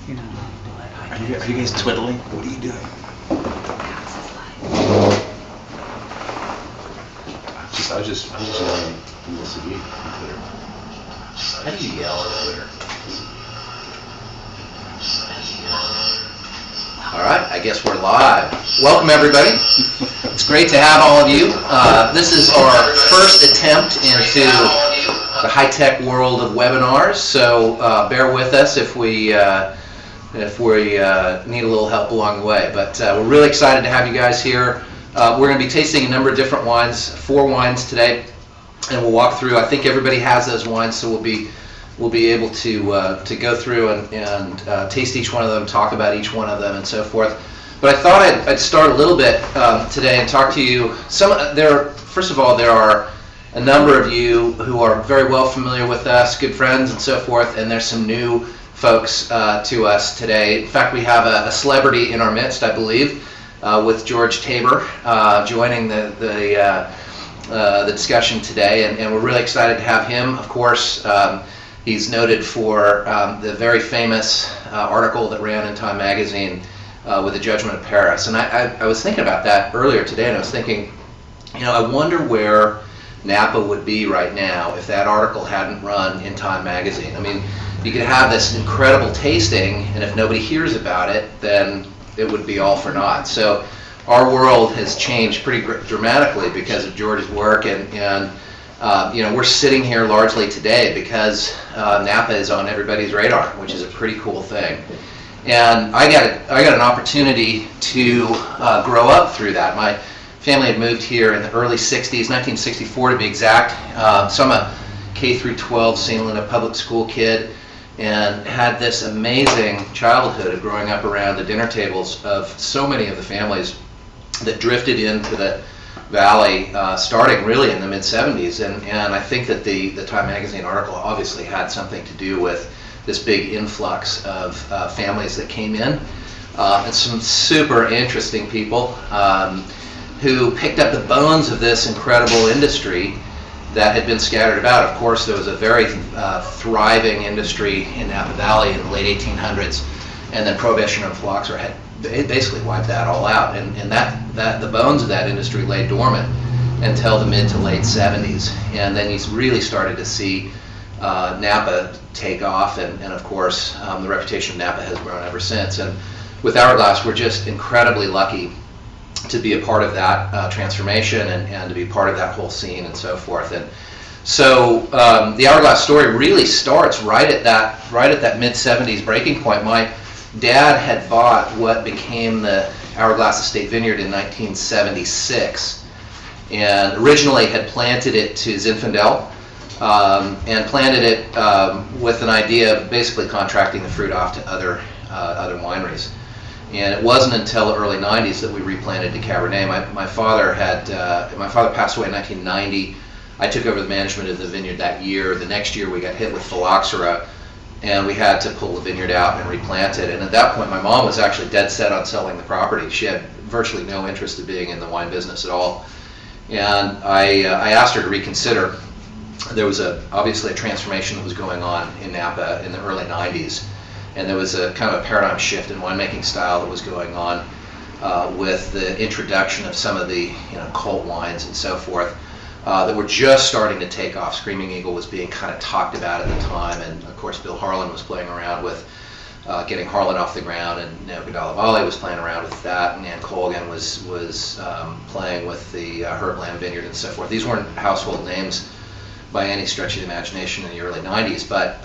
You know. Are you guys twiddling? What are you doing? I was just yelling at you on Twitter. How do you yell on Twitter? All right, I guess we're live. Welcome, everybody. It's great to have all of you. This is our first attempt into the high-tech world of webinars, so bear with us if we need a little help along the way. But we're really excited to have you guys here. We're going to be tasting a number of different wines, 4 wines today, and we'll walk through. I think everybody has those wines, so we'll be able to go through and taste each one of them, talk about each one of them, and so forth. But I thought I'd start a little bit today and talk to you. First of all, there are a number of you who are very well familiar with us, good friends, and so forth, and there's some new folks to us today. In fact, we have a celebrity in our midst, I believe, with George Tabor joining the discussion today, and we're really excited to have him. Of course, he's noted for the very famous article that ran in Time magazine with the Judgment of Paris. And I was thinking about that earlier today, and I was thinking, I wonder where Napa would be right now if that article hadn't run in Time magazine. I mean, you could have this incredible tasting, and if nobody hears about it, then it would be all for naught. So our world has changed pretty dramatically because of George's work, and we're sitting here largely today because Napa is on everybody's radar, which is a pretty cool thing. And I got an opportunity to grow up through that. My family had moved here in the early 60s, 1964 to be exact. So I'm a K through 12 St. Helena public school kid, and had this amazing childhood of growing up around the dinner tables of so many of the families that drifted into the Valley starting really in the mid-70s. And I think that the Time magazine article obviously had something to do with this big influx of families that came in, and some super interesting people who picked up the bones of this incredible industry that had been scattered about. Of course, there was a very thriving industry in Napa Valley in the late 1800s, and then Prohibition and phylloxera had basically wiped that all out, and that the bones of that industry lay dormant until the mid to late 70s, and then you really started to see Napa take off, and of course the reputation of Napa has grown ever since. And with Hourglass, we're just incredibly lucky to be a part of that transformation and to be part of that whole scene and so forth. And so the Hourglass story really starts right at that mid-70s breaking point. My dad had bought what became the Hourglass Estate Vineyard in 1976, and originally had planted it to Zinfandel, and planted it with an idea of basically contracting the fruit off to other wineries. And it wasn't until the early 90s that we replanted to Cabernet. My father passed away in 1990. I took over the management of the vineyard that year. The next year we got hit with phylloxera, and we had to pull the vineyard out and replant it. And at that point, my mom was actually dead set on selling the property. She had virtually no interest in being in the wine business at all. And I asked her to reconsider. There was obviously a transformation that was going on in Napa in the early 90s. And there was a kind of a paradigm shift in winemaking style that was going on with the introduction of some of the cult wines and so forth that were just starting to take off. Screaming Eagle was being kind of talked about at the time, and of course Bill Harlan was playing around with getting Harlan off the ground, and Godala Valley was playing around with that, and Nan Colgan was playing with the Herbland Vineyard and so forth. These weren't household names by any stretch of the imagination in the early 90s, but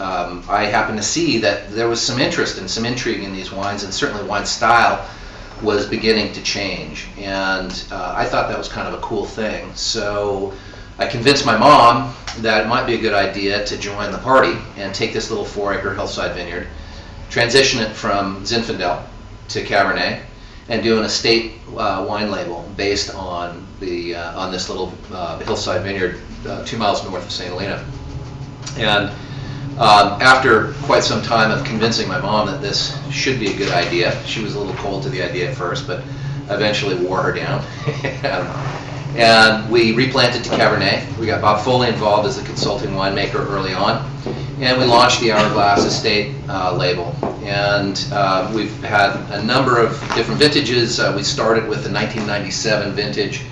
I happened to see that there was some interest and some intrigue in these wines, and certainly wine style was beginning to change, and I thought that was kind of a cool thing. So I convinced my mom that it might be a good idea to join the party and take this little 4-acre hillside vineyard, transition it from Zinfandel to Cabernet, and do an estate wine label based on this little hillside vineyard 2 miles north of St. Helena. And after quite some time of convincing my mom that this should be a good idea, she was a little cold to the idea at first, but eventually wore her down. And we replanted to Cabernet. We got Bob Foley involved as a consulting winemaker early on, and we launched the Hourglass Estate label. And we've had a number of different vintages. We started with the 1997 vintage,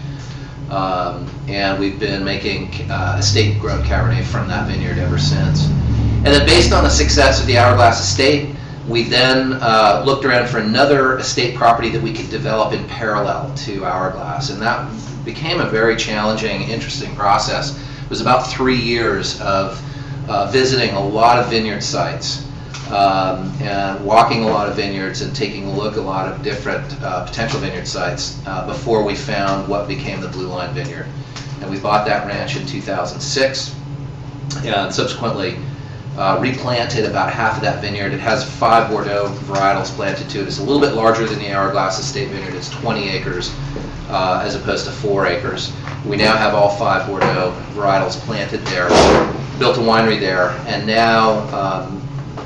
and we've been making estate-grown Cabernet from that vineyard ever since. And then based on the success of the Hourglass Estate, we then looked around for another estate property that we could develop in parallel to Hourglass, and that became a very challenging, interesting process. It was about 3 years of visiting a lot of vineyard sites and walking a lot of vineyards and taking a look at a lot of different potential vineyard sites before we found what became the Blue Line Vineyard. And we bought that ranch in 2006 and subsequently replanted about half of that vineyard. It has 5 Bordeaux varietals planted to it. It's a little bit larger than the Hourglass Estate Vineyard. It's 20 acres as opposed to 4 acres. We now have all 5 Bordeaux varietals planted there, built a winery there, and now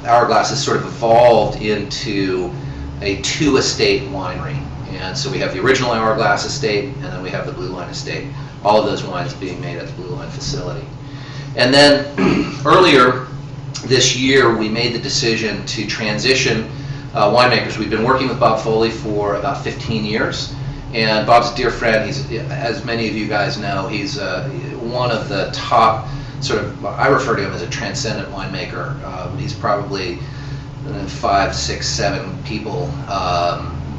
Hourglass has sort of evolved into a 2-estate winery. And so we have the original Hourglass Estate, and then we have the Blue Line Estate. All of those wines being made at the Blue Line facility. And then earlier this year, we made the decision to transition winemakers. We've been working with Bob Foley for about 15 years, and Bob's a dear friend. He's, as many of you guys know, he's one of the top sort of, I refer to him as a transcendent winemaker. He's probably 5, 6, 7 people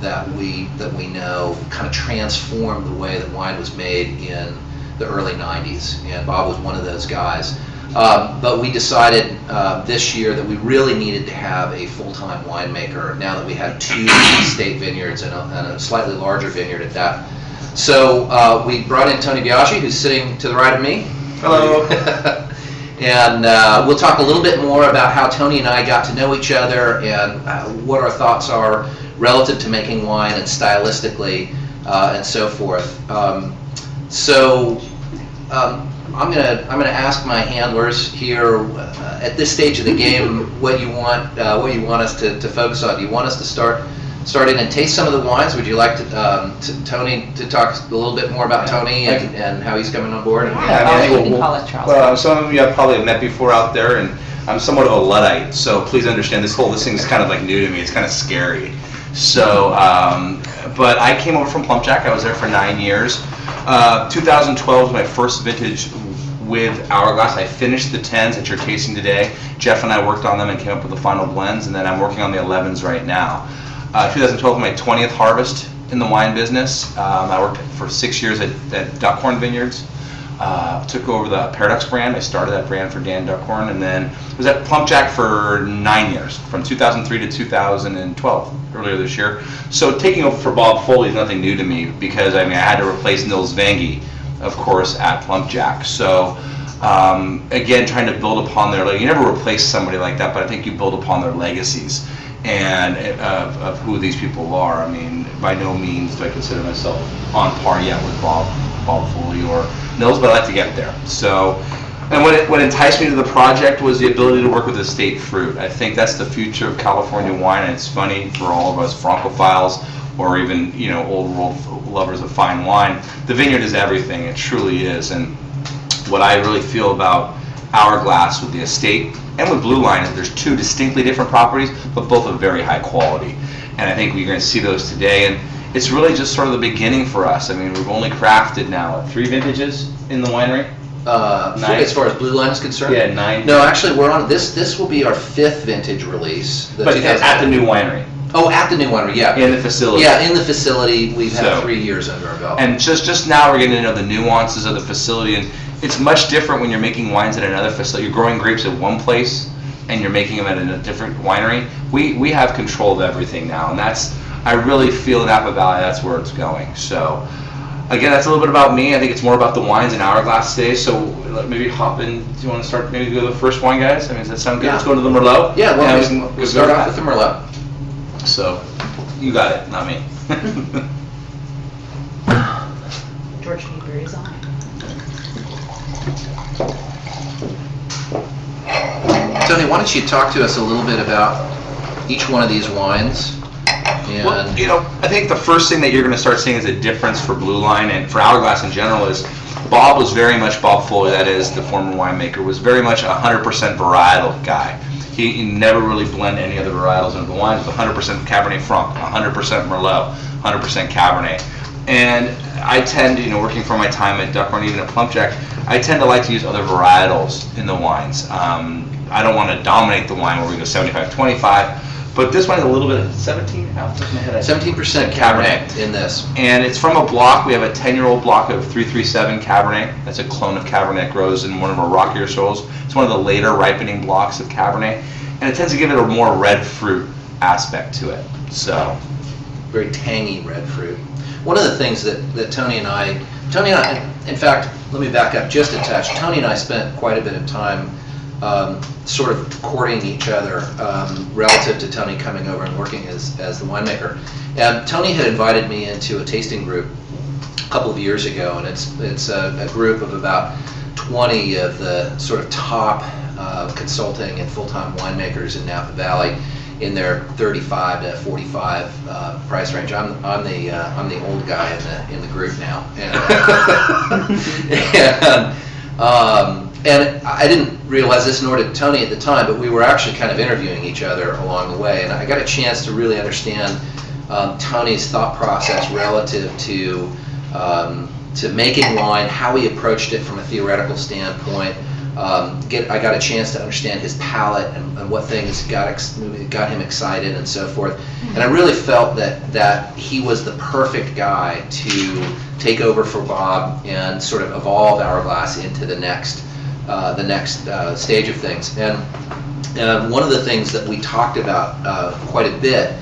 that we know kind of transformed the way that wine was made in the early 90s, and Bob was one of those guys. But we decided this year that we really needed to have a full-time winemaker now that we had 2 estate vineyards and a slightly larger vineyard at that. So we brought in Tony Biagi, who's sitting to the right of me. Hello. And we'll talk a little bit more about how Tony and I got to know each other and what our thoughts are relative to making wine and stylistically and so forth. I'm gonna ask my handlers here at this stage of the game what you want us to focus on. Do you want us to start in and taste some of the wines? Would you like to Tony to talk a little bit more about Tony and how he's coming on board? Yeah, I mean, you can call us Charles. well, some of you I've probably met before out there, and I'm somewhat of a Luddite, so please understand this thing is kind of like new to me. It's kind of scary. So, but I came over from Plumpjack. I was there for 9 years. 2012 was my first vintage with Hourglass. I finished the 10s that you're tasting today. Jeff and I worked on them and came up with the final blends, and then I'm working on the 11s right now. 2012 was my 20th harvest in the wine business. I worked for 6 years at Duckhorn Vineyards. Took over the Paradox brand. I started that brand for Dan Duckhorn, and then was at Plumpjack for 9 years, from 2003 to 2012, earlier this year. So taking over for Bob Foley is nothing new to me, because I mean I had to replace Nils Vange, of course, at Plumpjack. So again, trying to build upon their, you never replace somebody like that, but I think you build upon their legacies and of who these people are. I mean, by no means do I consider myself on par yet with Bob Foley or Nils, but I like to get there. So, and what enticed me to the project was the ability to work with estate fruit. I think that's the future of California wine, and it's funny for all of us Francophiles or even old world lovers of fine wine. The vineyard is everything. It truly is. And what I really feel about Hourglass with the estate and with Blue Line is there's 2 distinctly different properties, but both of very high quality. And I think we're going to see those today. And it's really just sort of the beginning for us. I mean, we've only crafted now 3 vintages in the winery. 9. As far as Blue Line is concerned? Yeah, 9. No, actually, we're on this will be our 5th vintage release. But at the new winery. Oh, at the new winery, yeah. In the facility. Yeah, in the facility, we've had 3 years under our belt. And just now we're getting to know the nuances of the facility, and it's much different when you're making wines at another facility. You're growing grapes at one place, and you're making them at a different winery. We have control of everything now, and I really feel in Napa Valley that's where it's going. So, again, that's a little bit about me. I think it's more about the wines in Hourglass today. So maybe hop in. Do you want to start? Maybe go to the first wine, guys. I mean, does that sound good? Yeah. Let's go to the Merlot. Yeah, well, we'll start off with the Merlot. So, you got it, not me. George Newberry's on. Tony, why don't you talk to us a little bit about each one of these wines And Well, you know, I think the first thing that you're going to start seeing is a difference for Blue Line and for Hourglass in general is Bob was very much, Bob Foley, that is the former winemaker, was very much a 100% varietal guy. He never really blended any of the varietals into the wines. It was 100% Cabernet Franc, 100% Merlot, 100% Cabernet. And I tend, you know, working for my time at Duckhorn, even at Plumpjack, I tend to like to use other varietals in the wines. I don't want to dominate the wine where we go 75-25, but this one is a little bit, 17 off the top of my head. 17% Cabernet in this. And it's from a block. We have a 10-year-old block of 337 Cabernet. That's a clone of Cabernet, grows in one of our rockier soils. It's one of the later ripening blocks of Cabernet, and it tends to give it a more red fruit aspect to it. So, very tangy red fruit. One of the things that Tony and I, in fact, let me back up just a touch. Tony and I spent quite a bit of time sort of courting each other relative to Tony coming over and working as the winemaker. And Tony had invited me into a tasting group a couple of years ago, and it's a group of about 20 of the sort of top consulting and full-time winemakers in Napa Valley in their 35 to 45 price range. I'm the old guy in the group now, and I didn't realize this, nor did Tony at the time, but we were actually kind of interviewing each other along the way, and I got a chance to really understand Tony's thought process relative to making wine, how he approached it from a theoretical standpoint. I got a chance to understand his palate and what things got him excited and so forth. And I really felt that he was the perfect guy to take over for Bob and sort of evolve Hourglass into the next stage of things. And one of the things that we talked about quite a bit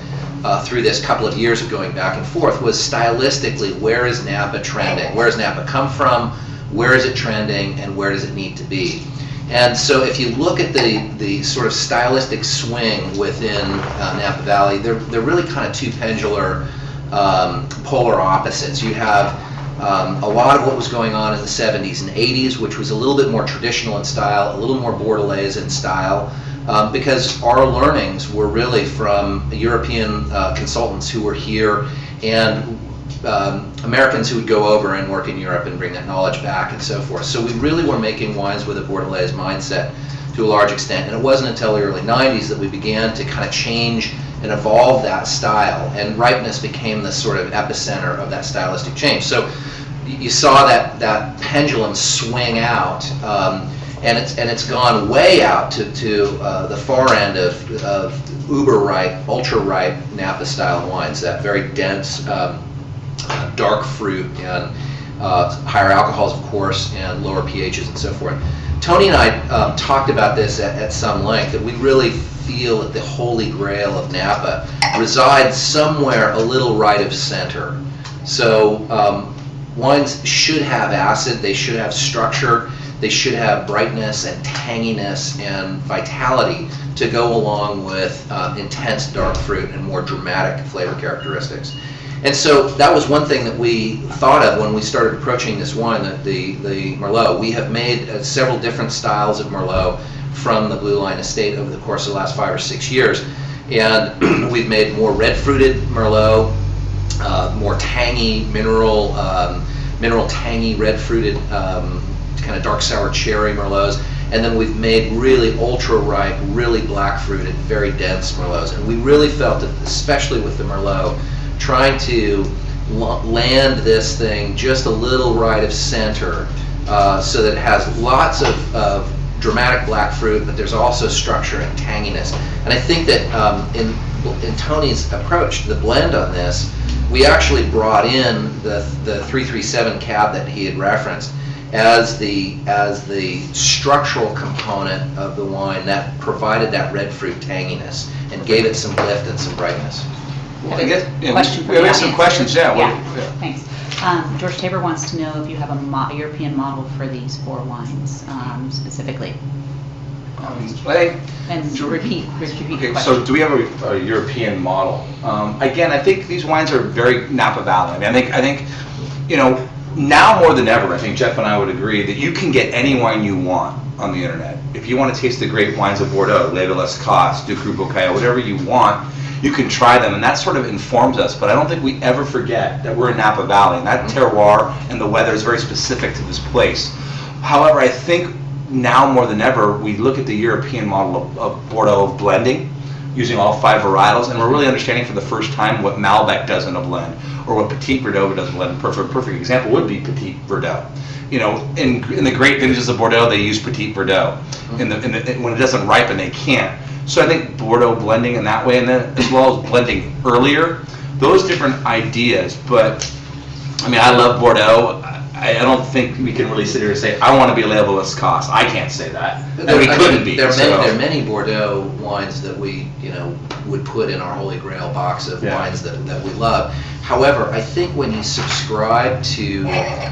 through this couple of years of going back and forth was stylistically, where is Napa trending? Where does Napa come from? Where is it trending, and where does it need to be? And so if you look at the sort of stylistic swing within Napa Valley, they're really kind of two pendular polar opposites. You have a lot of what was going on in the 70s and 80s, which was a little bit more traditional in style, a little more Bordelaise in style, because our learnings were really from European consultants who were here and Americans who would go over and work in Europe and bring that knowledge back and so forth. So we really were making wines with a Bordelaise mindset to a large extent, and it wasn't until the early 90s that we began to kind of change and evolve that style, and ripeness became the sort of epicenter of that stylistic change. So you saw that pendulum swing out, and it's gone way out to the far end of uber ripe, ultra ripe Napa style wines, that very dense dark fruit and higher alcohols, of course, and lower pHs and so forth. Tony and I talked about this at some length, that we really feel that the holy grail of Napa resides somewhere a little right of center. So wines should have acid, they should have structure, they should have brightness and tanginess and vitality to go along with intense dark fruit and more dramatic flavor characteristics. And so that was one thing that we thought of when we started approaching this wine, the Merlot. We have made several different styles of Merlot from the Blue Line estate over the course of the last 5 or 6 years. And we've made more red-fruited Merlot, more tangy, mineral tangy, red-fruited, kind of dark sour cherry Merlots. And then we've made really ultra-ripe, really black-fruited, very dense Merlots. And we really felt that, especially with the Merlot, trying to land this thing just a little right of center so that it has lots of dramatic black fruit, but there's also structure and tanginess. And I think that in Tony's approach to the blend on this, we actually brought in the 337 cab that he had referenced as the structural component of the wine that provided that red fruit tanginess and gave it some lift and some brightness. Well, I guess, Question we have some questions, yeah. Thanks. George Tabor wants to know if you have a European model for these 4 wines specifically. And repeat the question. So do we have a European model? Again, I think these wines are very Napa Valley. I mean, I think, you know, now more than ever, I think Jeff and I would agree that you can get any wine you want on the internet. If you want to taste the great wines of Bordeaux, Lève Lascaux, Du Cru Beaucaire, whatever you want, you can try them, and that sort of informs us. But I don't think we ever forget that we're in Napa Valley, and that terroir and the weather is very specific to this place. However, I think now more than ever, we look at the European model of Bordeaux blending, using all 5 varietals, and we're really understanding for the first time what Malbec does in a blend, or what Petit Verdot does in a blend. Perfect example would be Petit Verdot. You know, in the great vintages of Bordeaux, they use Petit Verdot. When it doesn't ripen, they can't. So I think Bordeaux blending in that way, and then as well as blending earlier, those different ideas. But I mean, I love Bordeaux. I don't think we can really sit here and say, I want to be a label as cost. I can't say that. And we couldn't be. There are many Bordeaux wines that we, would put in our Holy Grail box of wines that we love. However, I think when you subscribe to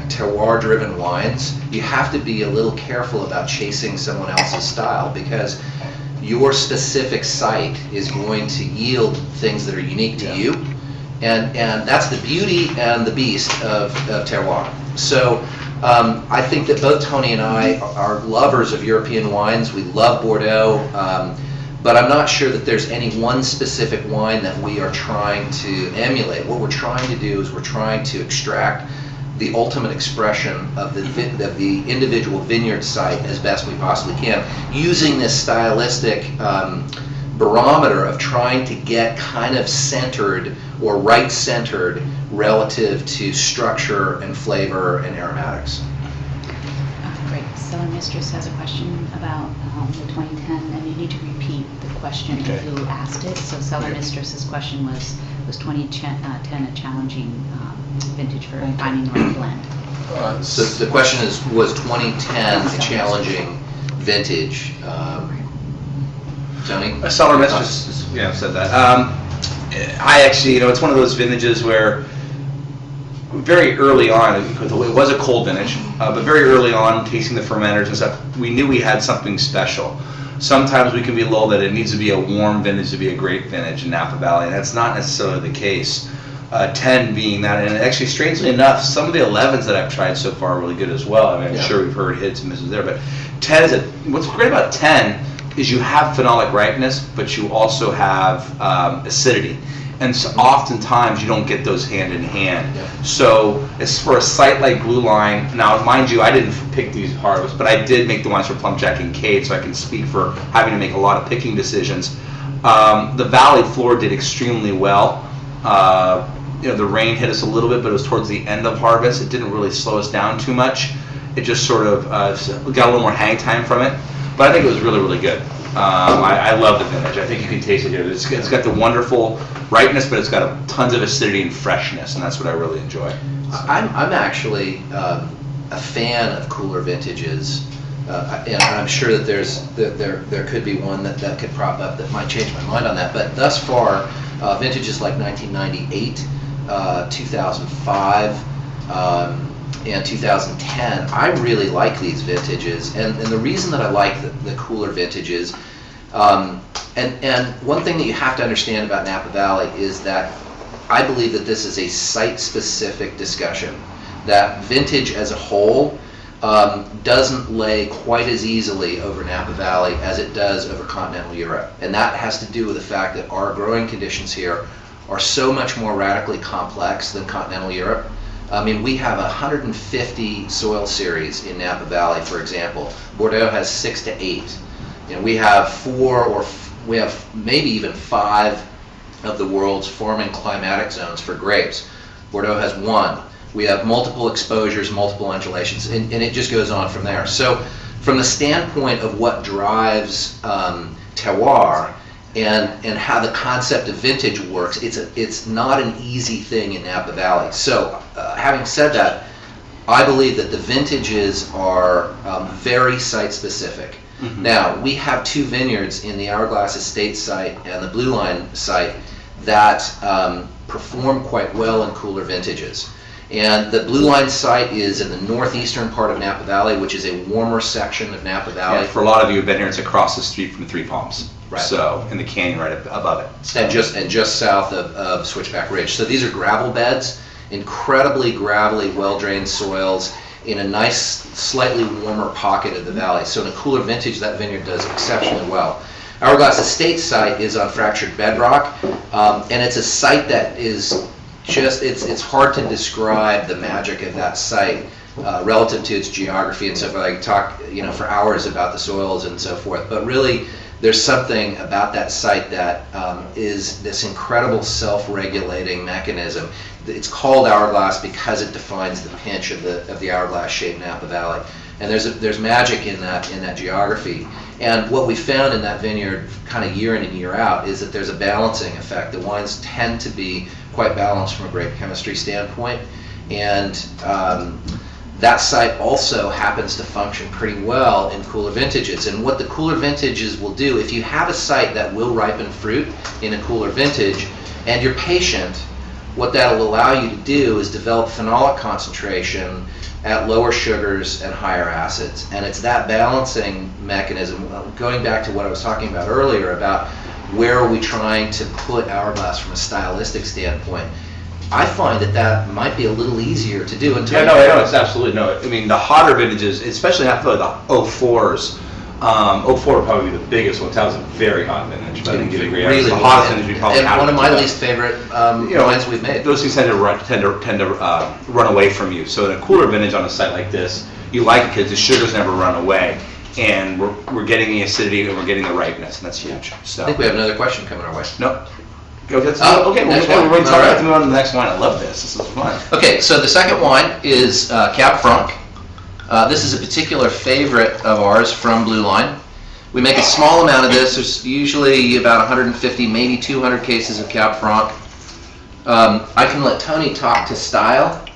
terroir-driven wines, you have to be a little careful about chasing someone else's style, because your specific site is going to yield things that are unique to you. And that's the beauty and the beast of terroir. So I think that both Tony and I are lovers of European wines. We love Bordeaux, but I'm not sure that there's any one specific wine that we are trying to emulate. What we're trying to do is we're trying to extract the ultimate expression of the individual vineyard site as best we possibly can, using this stylistic barometer of trying to get kind of centered or right-centered relative to structure and flavor and aromatics. Great. Cellar Mistress has a question about the 2010, and you need to repeat the question of who asked it. So Cellar Mistress's question was 2010 a challenging vintage for finding the right blend? So the question was 2010 a challenging vintage? Tony? Cellar Mistress said that. I actually, it's one of those vintages where very early on, because it was a cold vintage, but very early on, tasting the fermenters and stuff, we knew we had something special. Sometimes we can be lulled that it needs to be a warm vintage to be a great vintage in Napa Valley, and that's not necessarily the case. 10 being that, and actually, strangely enough, some of the 11s that I've tried so far are really good as well. I mean, I'm sure we've heard hits and misses there, but 10 is what's great about 10 is you have phenolic ripeness, but you also have acidity. And so oftentimes you don't get those hand in hand. Yeah. So it's for a site like Blue Line. Now, mind you, I didn't pick these harvests, but I did make the wines for Plum Jack and Cade, so I can speak for having to make a lot of picking decisions. The valley floor did extremely well. The rain hit us a little bit, but it was towards the end of harvest. It didn't really slow us down too much. It just sort of got a little more hang time from it. But I think it was really, really good. I love the vintage. I think you can taste it here. It's got the wonderful ripeness, but it's got tons of acidity and freshness, and that's what I really enjoy. I'm actually a fan of cooler vintages, and I'm sure that there could be one that could prop up that might change my mind on that. But thus far, vintages like 1998, 2005. And 2010, I really like these vintages, and the reason that I like the cooler vintages, and one thing that you have to understand about Napa Valley is that I believe that this is a site-specific discussion, that vintage as a whole doesn't lay quite as easily over Napa Valley as it does over continental Europe, and that has to do with the fact that our growing conditions here are so much more radically complex than continental Europe. I mean, we have 150 soil series in Napa Valley, for example. Bordeaux has 6 to 8. We have 4 or we have maybe even 5 of the world's forming climatic zones for grapes. Bordeaux has 1. We have multiple exposures, multiple undulations, and it just goes on from there. So from the standpoint of what drives terroir, and how the concept of vintage works, it's not an easy thing in Napa Valley. So having said that, I believe that the vintages are very site-specific. Mm-hmm. Now, we have 2 vineyards in the Hourglass Estate site and the Blue Line site that perform quite well in cooler vintages. And the Blue Line site is in the northeastern part of Napa Valley, which is a warmer section of Napa Valley. Yeah, for a lot of you who've been here, it's across the street from Three Palms. Right. So in the canyon right above it. So. And just south of Switchback Ridge. So these are gravel beds, incredibly gravelly, well-drained soils in a nice, slightly warmer pocket of the valley. So in a cooler vintage, that vineyard does exceptionally well. Hourglass Estate site is on fractured bedrock, and it's a site that is just, it's hard to describe the magic of that site relative to its geography and so forth. I could talk, for hours about the soils and so forth, but really there's something about that site that is this incredible self-regulating mechanism. It's called Hourglass because it defines the pinch of the hourglass-shaped Napa Valley. And there's magic in that geography. And what we found in that vineyard kind of year in and year out is that there's a balancing effect. The wines tend to be quite balanced from a grape chemistry standpoint. And that site also happens to function pretty well in cooler vintages. And what the cooler vintages will do, if you have a site that will ripen fruit in a cooler vintage and you're patient, what that'll allow you to do is develop phenolic concentration at lower sugars and higher acids. And it's that balancing mechanism, going back to what I was talking about earlier about where are we trying to put Hourglass from a stylistic standpoint. I find that might be a little easier to do. Yeah, no, it's absolutely, no. I mean, the hotter vintages, especially I feel like the 04s, 04 would probably be the biggest one. That was a very hot vintage, but I think you'd agree. Really the hottest vintage we probably and have. one of my least favorite wines we've made. Those things tend to run away from you. So in a cooler vintage on a site like this, you like it because the sugars never run away, and we're getting the acidity and we're getting the ripeness, and that's huge. So I think we have another question coming our way. No. Okay, next we're one. going to All right. move on to the next wine. I love this. This is fun. Okay, so the second wine is Cab Franc. This is a particular favorite of ours from Blue Line. We make a small amount of this. There's usually about 150, maybe 200 cases of Cab Franc. I can let Tony talk to style.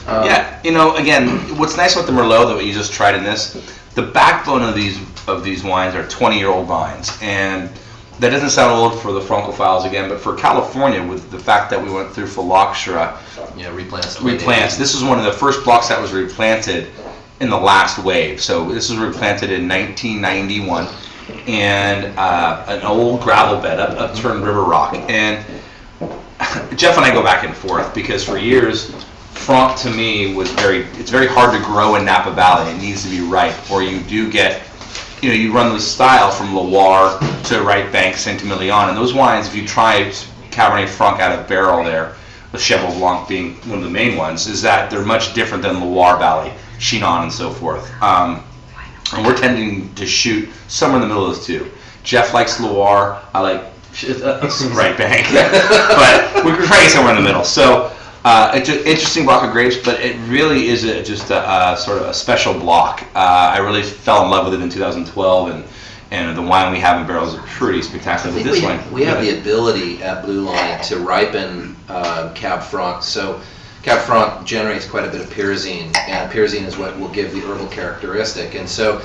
Yeah, again, what's nice about the Merlot that you just tried in this, the backbone of these wines are 20-year-old vines, and that doesn't sound old for the Francophiles again, but for California, with the fact that we went through phylloxera, replants. This is one of the first blocks that was replanted in the last wave. So this was replanted in 1991, and an old gravel bed, upturned river rock. And Jeff and I go back and forth because for years, Franc to me was it's very hard to grow in Napa Valley. It needs to be ripe, or you do get, you run the style from Loire to Right Bank, Saint-Emilion, and those wines, if you try Cabernet Franc out of barrel there, with Cheval Blanc being one of the main ones, is that they're much different than Loire Valley, Chinon, and so forth. And we're tending to shoot somewhere in the middle of those two. Jeff likes Loire, I like Right Bank, but we're trying somewhere in the middle. So it's an interesting block of grapes, but it really is just a sort of a special block. I really fell in love with it in 2012, and the wine we have in barrels is pretty spectacular. With this wine, we have the ability at Blue Line to ripen Cab Franc. So Cab Franc generates quite a bit of pyrazine, and pyrazine is what will give the herbal characteristic. And so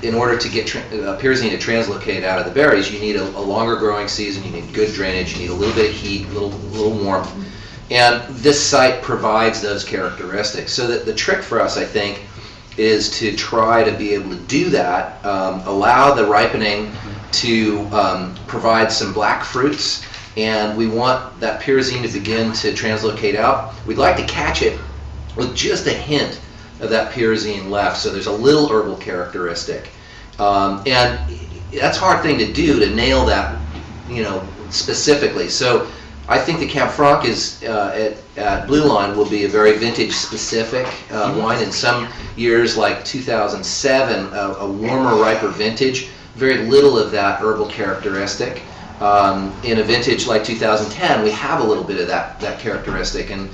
in order to get pyrazine to translocate out of the berries, you need a longer growing season, you need good drainage, you need a little bit of heat, a little warmth. And this site provides those characteristics. So that the trick for us, I think, is to try to be able to do that, allow the ripening to provide some black fruits, and we want that pyrazine to begin to translocate out. We'd like to catch it with just a hint of that pyrazine left, so there's a little herbal characteristic. And that's a hard thing to do, to nail that, specifically. So I think the Cab Franc is at Blue Line will be a very vintage-specific wine. In some years, like 2007, a warmer, riper vintage, very little of that herbal characteristic. In a vintage like 2010, we have a little bit of that characteristic, and